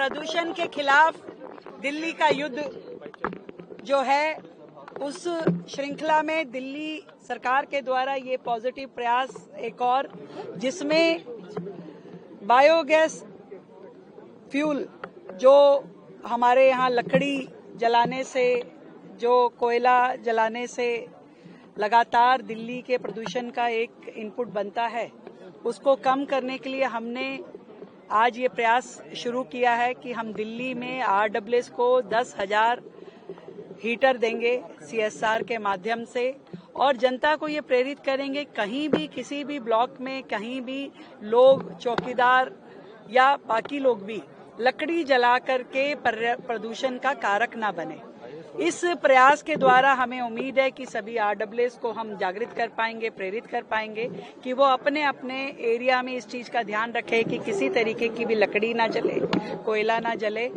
प्रदूषण के खिलाफ दिल्ली का युद्ध जो है, उस श्रृंखला में दिल्ली सरकार के द्वारा ये पॉजिटिव प्रयास एक और, जिसमें बायोगैस फ्यूल जो हमारे यहाँ लकड़ी जलाने से, जो कोयला जलाने से लगातार दिल्ली के प्रदूषण का एक इनपुट बनता है, उसको कम करने के लिए हमने आज ये प्रयास शुरू किया है कि हम दिल्ली में RWS को 10,000 हीटर देंगे CSR के माध्यम से, और जनता को ये प्रेरित करेंगे कहीं भी किसी भी ब्लॉक में कहीं भी लोग, चौकीदार या बाकी लोग भी लकड़ी जला करके प्रदूषण का कारक ना बने। इस प्रयास के द्वारा हमें उम्मीद है कि सभी RWS को हम जागृत कर पाएंगे, प्रेरित कर पाएंगे कि वो अपने अपने एरिया में इस चीज का ध्यान रखें कि किसी तरीके की भी लकड़ी ना जले, कोयला ना जले,